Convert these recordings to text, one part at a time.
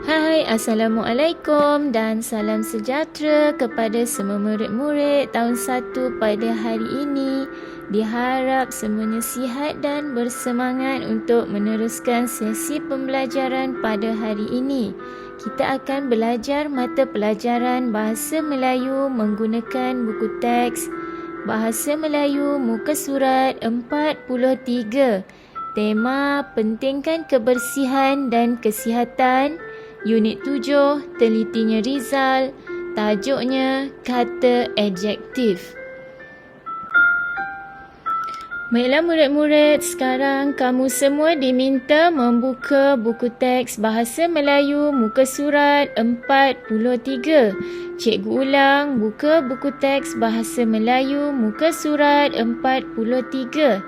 Hai, Assalamualaikum dan salam sejahtera kepada semua murid-murid tahun 1 pada hari ini. Diharap semuanya sihat dan bersemangat untuk meneruskan sesi pembelajaran pada hari ini. Kita akan belajar mata pelajaran Bahasa Melayu menggunakan buku teks Bahasa Melayu Muka Surat 43. Tema pentingkan kebersihan dan kesihatan. Unit 7, telitinya Rizal. Tajuknya kata adjektif. Baiklah murid-murid, sekarang kamu semua diminta membuka buku teks Bahasa Melayu Muka Surat 43. Cikgu ulang, buka buku teks Bahasa Melayu Muka Surat 43.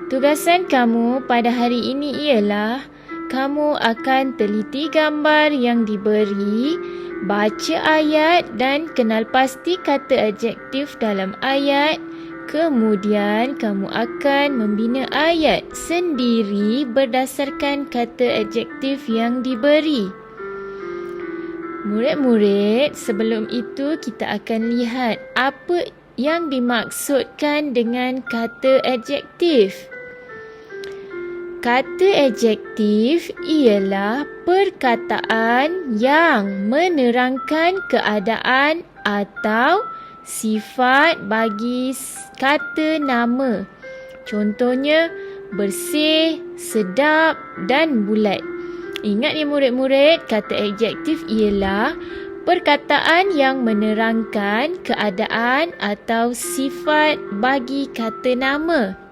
Tugasan kamu pada hari ini ialah kamu akan teliti gambar yang diberi, baca ayat dan kenal pasti kata adjektif dalam ayat. Kemudian kamu akan membina ayat sendiri berdasarkan kata adjektif yang diberi. Murid-murid, sebelum itu kita akan lihat apa yang dimaksudkan dengan kata adjektif. Kata adjektif ialah perkataan yang menerangkan keadaan atau sifat bagi kata nama. Contohnya bersih, sedap dan bulat. Ingat ya murid-murid, kata adjektif ialah perkataan yang menerangkan keadaan atau sifat bagi kata nama.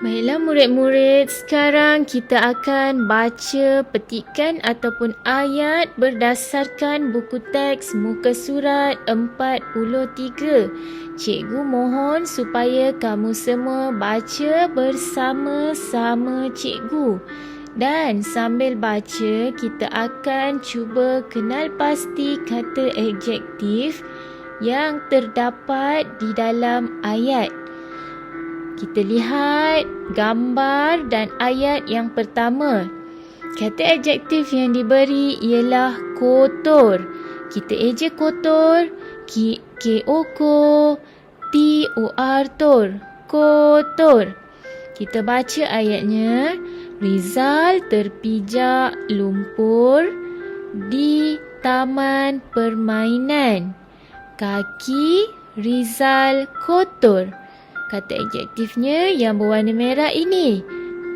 Baiklah murid-murid, sekarang kita akan baca petikan ataupun ayat berdasarkan buku teks Muka Surat 43. Cikgu mohon supaya kamu semua baca bersama-sama cikgu. Dan sambil baca, kita akan cuba kenal pasti kata adjektif yang terdapat di dalam ayat. Kita lihat gambar dan ayat yang pertama. Kata adjektif yang diberi ialah kotor. Kita eja kotor, K-O-K, T-O-R, tor, kotor. Kita baca ayatnya. Rizal terpijak lumpur di taman permainan. Kaki Rizal kotor. Kata adjektifnya yang berwarna merah ini,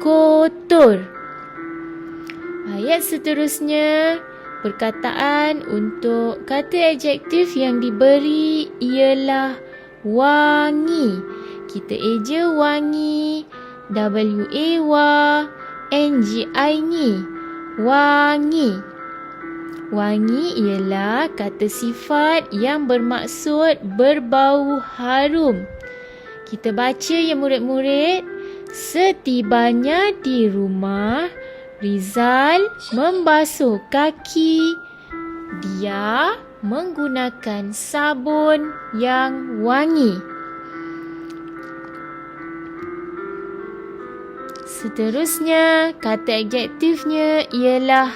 kotor. Ayat seterusnya, perkataan untuk kata adjektif yang diberi ialah wangi. Kita eja wangi, W-A-Y-N-G-I, wangi. Wangi ialah kata sifat yang bermaksud berbau harum. Kita baca ya murid-murid. Setibanya di rumah, Rizal membasuh kaki. Dia menggunakan sabun yang wangi. Seterusnya, kata adjektifnya ialah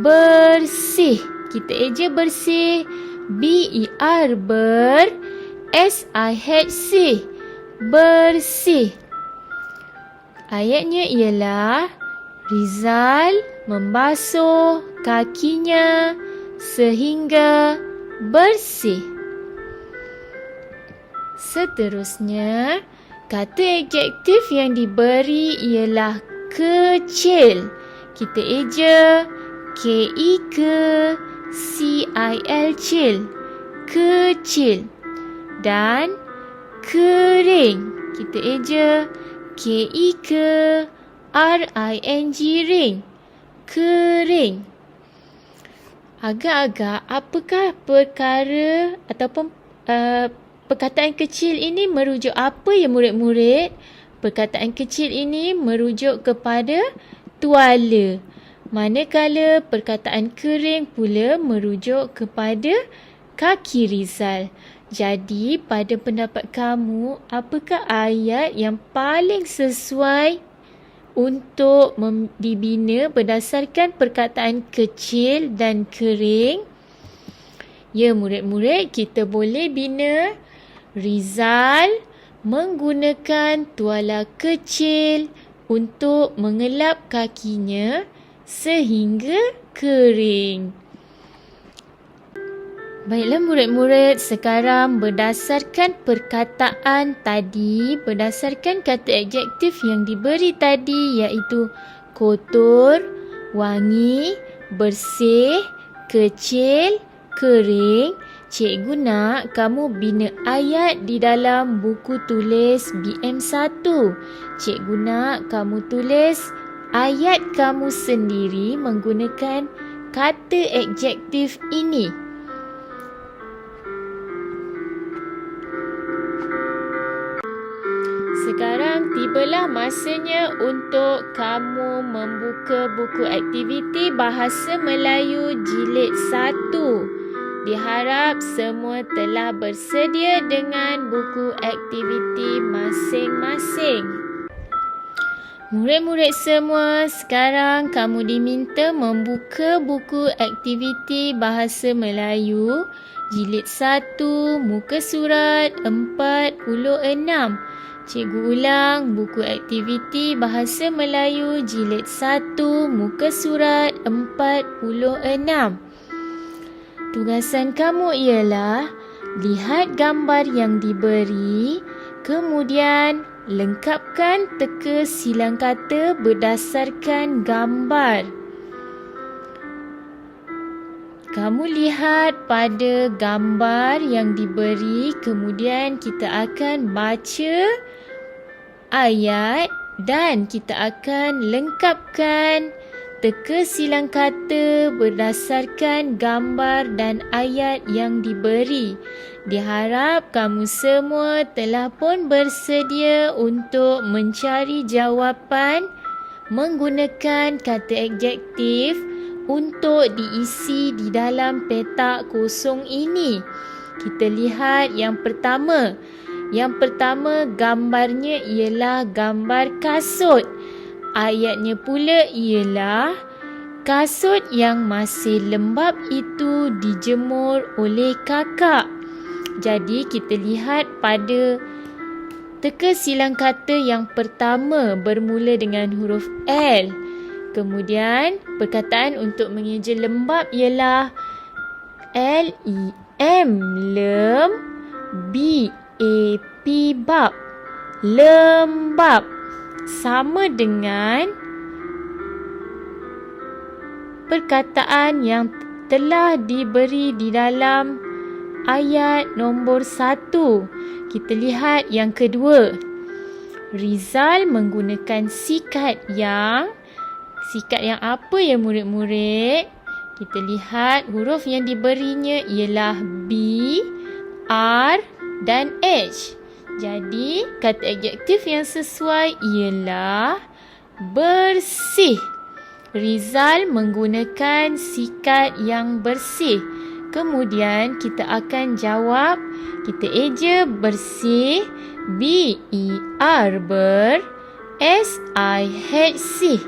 bersih. Kita eja bersih, B-E-R, ber, S-I-H-C, bersih. Ayatnya ialah Rizal membasuh kakinya sehingga bersih. Seterusnya, kata adjektif yang diberi ialah kecil. Kita eja K-E-K-C-I-L, cil, kecil. Dan kering. Kita eja K-E-K-R-I-N-G, ring, kering. Agak-agak apakah perkara ataupun perkataan kecil ini merujuk apa ya murid-murid? Perkataan kecil ini merujuk kepada tuala. Manakala perkataan kering pula merujuk kepada kaki Rizal. Jadi, pada pendapat kamu, apakah ayat yang paling sesuai untuk dibina berdasarkan perkataan kecil dan kering. Ya murid-murid, kita boleh bina Rizal menggunakan tuala kecil untuk mengelap kakinya sehingga kering. Baiklah murid-murid, sekarang berdasarkan perkataan tadi, berdasarkan kata adjektif yang diberi tadi iaitu kotor, wangi, bersih, kecil, kering, cikgu nak kamu bina ayat di dalam buku tulis BM1. Cikgu nak kamu tulis ayat kamu sendiri menggunakan kata adjektif ini. Sekarang tibalah masanya untuk kamu membuka buku aktiviti Bahasa Melayu Jilid 1. Diharap semua telah bersedia dengan buku aktiviti masing-masing. Murid-murid semua, sekarang kamu diminta membuka buku aktiviti Bahasa Melayu Jilid 1, muka surat 46. Cikgu ulang, buku aktiviti Bahasa Melayu Jilid 1, muka surat 46. Tugasan kamu ialah lihat gambar yang diberi, kemudian lengkapkan teka silang kata berdasarkan gambar. Kamu lihat pada gambar yang diberi, kemudian kita akan baca ayat dan kita akan lengkapkan teka silang kata berdasarkan gambar dan ayat yang diberi. Diharap kamu semua telah pun bersedia untuk mencari jawapan menggunakan kata adjektif untuk diisi di dalam petak kosong ini. Kita lihat yang pertama. Yang pertama gambarnya ialah gambar kasut. Ayatnya pula ialah kasut yang masih lembap itu dijemur oleh kakak. Jadi kita lihat pada teka silang kata yang pertama bermula dengan huruf L. Kemudian perkataan untuk mengeja lembap ialah L-E-M, lem, B-A-P, bab, lembap. Sama dengan perkataan yang telah diberi di dalam ayat nombor 1. Kita lihat yang kedua. Rizal menggunakan sikat yang apa ya murid-murid? Kita lihat huruf yang diberinya ialah B, R dan H. Jadi, kata adjektif yang sesuai ialah bersih. Rizal menggunakan sikat yang bersih. Kemudian, kita akan jawab, kita eja bersih, B-E-R, ber, S-I-H-C,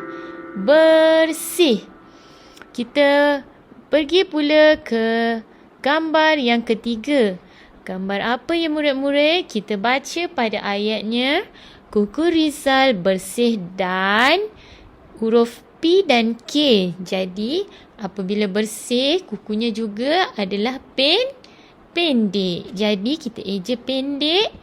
bersih. Kita pergi pula ke gambar yang ketiga. Gambar apa ya murid-murid? Kita baca pada ayatnya. Kuku Rizal bersih dan huruf P dan K. Jadi apabila bersih, kukunya juga adalah pendek. Jadi kita eja pendek.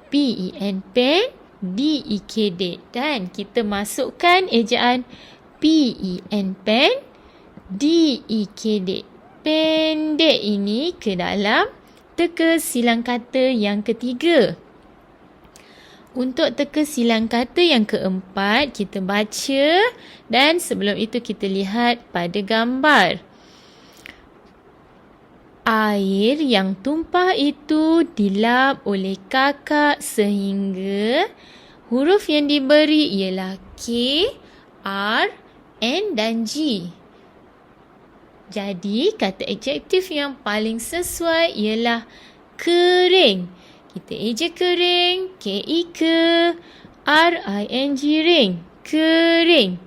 P-E-N pen, D-E-K dek. Dan kita masukkan ejaan P-E-N pen, D-E-K dek. Pendek ini ke dalam teka silang kata yang ketiga. Untuk teka silang kata yang keempat, kita baca dan sebelum itu kita lihat pada gambar. Air yang tumpah itu dilap oleh kakak sehingga huruf yang diberi ialah K, R, N dan G. Jadi, kata adjektif yang paling sesuai ialah kering. Kita eja kering, K-I-K, R-I-N-G, ring. kering.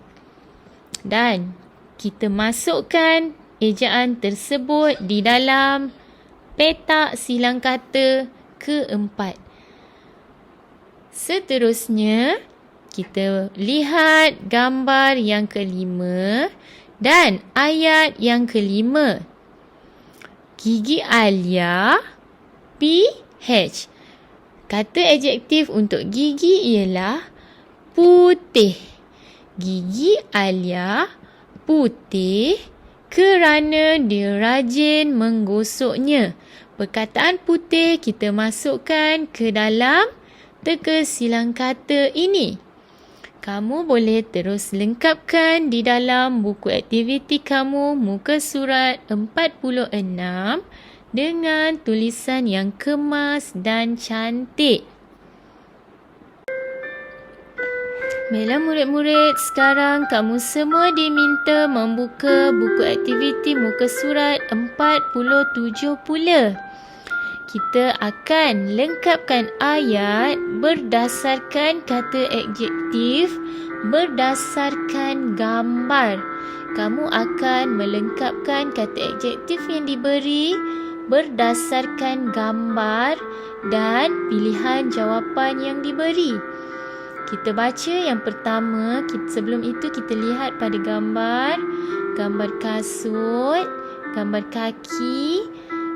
Dan kita masukkan ejaan tersebut di dalam petak silang kata keempat. Seterusnya, kita lihat gambar yang kelima dan ayat yang kelima. Gigi Alia, PH. Kata adjektif untuk gigi ialah putih. Gigi Alia putih kerana dia rajin menggosoknya. Perkataan putih kita masukkan ke dalam teka silang kata ini. Kamu boleh terus lengkapkan di dalam buku aktiviti kamu muka surat 46 dengan tulisan yang kemas dan cantik. Baiklah murid-murid, sekarang kamu semua diminta membuka buku aktiviti muka surat 47 pula. Kita akan lengkapkan ayat berdasarkan kata adjektif, berdasarkan gambar. Kamu akan melengkapkan kata adjektif yang diberi berdasarkan gambar dan pilihan jawapan yang diberi. Kita baca yang pertama, sebelum itu kita lihat pada gambar kasut, gambar kaki.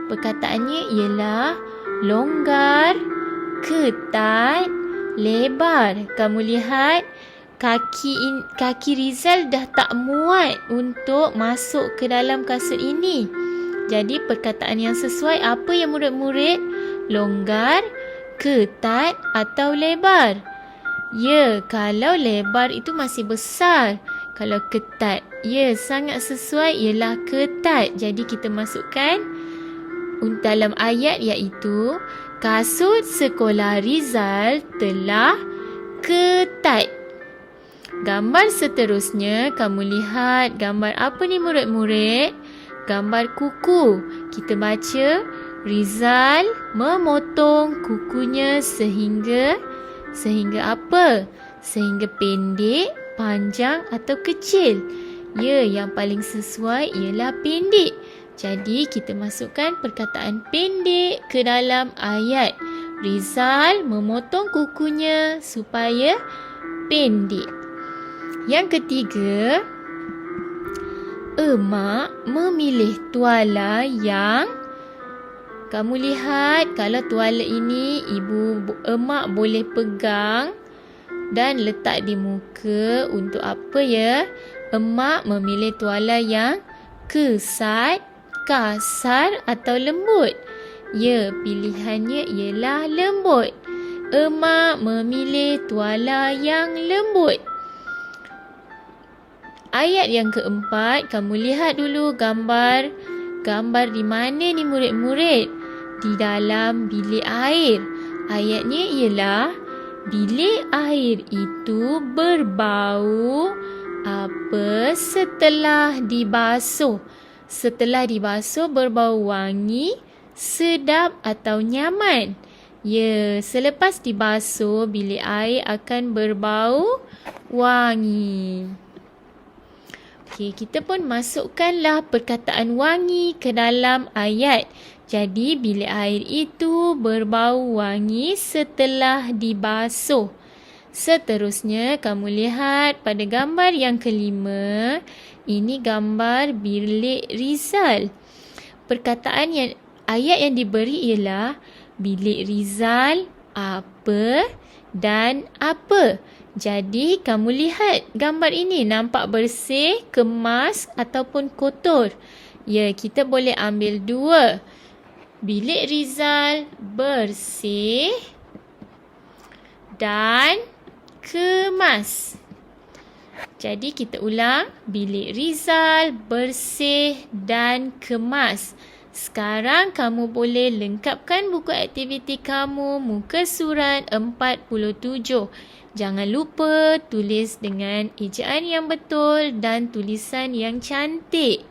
Perkataannya ialah longgar, ketat, lebar. Kamu lihat kaki Rizal dah tak muat untuk masuk ke dalam kasut ini. Jadi perkataan yang sesuai apa ya murid-murid? Longgar, ketat atau lebar? Ya, kalau lebar itu masih besar. Kalau ketat, ya sangat sesuai ialah ketat. Jadi kita masukkan dalam ayat iaitu kasut sekolah Rizal telah ketat. Gambar seterusnya, kamu lihat gambar apa ni murid-murid? Gambar kuku. Kita baca, Rizal memotong kukunya sehingga apa? Sehingga pendek, panjang atau kecil? Ya, yang paling sesuai ialah pendek. Jadi kita masukkan perkataan pendek ke dalam ayat. Rizal memotong kukunya supaya pendek. Yang ketiga, emak memilih tuala yang, kamu lihat kalau tuala ini emak boleh pegang dan letak di muka untuk apa ya? Emak memilih tuala yang kesat, kasar atau lembut? Ya, pilihannya ialah lembut. Emak memilih tuala yang lembut. Ayat yang keempat, kamu lihat dulu gambar di mana ni murid-murid? Di dalam bilik air. Ayatnya ialah bilik air itu berbau apa setelah dibasuh? Setelah dibasuh berbau wangi, sedap atau nyaman? Ya, selepas dibasuh bilik air akan berbau wangi. Okey, kita pun masukkanlah perkataan wangi ke dalam ayat. Jadi bilik air itu berbau wangi setelah dibasuh. Seterusnya kamu lihat pada gambar yang kelima. Ini gambar bilik Rizal. Ayat yang diberi ialah bilik Rizal apa dan apa. Jadi kamu lihat gambar ini nampak bersih, kemas ataupun kotor. Ya, kita boleh ambil dua. Bilik Rizal bersih dan kemas. Jadi kita ulang, bilik Rizal bersih dan kemas. Sekarang kamu boleh lengkapkan buku aktiviti kamu muka surat 47. Jangan lupa tulis dengan ejaan yang betul dan tulisan yang cantik.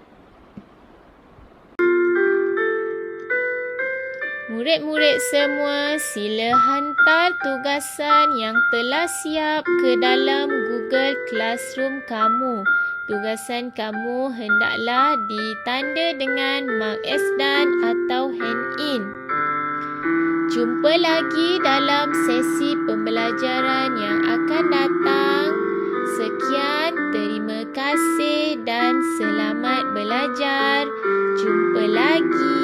Murid-murid semua, sila hantar tugasan yang telah siap ke dalam Google Google Classroom kamu. Tugasan kamu hendaklah ditanda dengan mark S dan atau hand in. Jumpa lagi dalam sesi pembelajaran yang akan datang. Sekian, terima kasih dan selamat belajar. Jumpa lagi.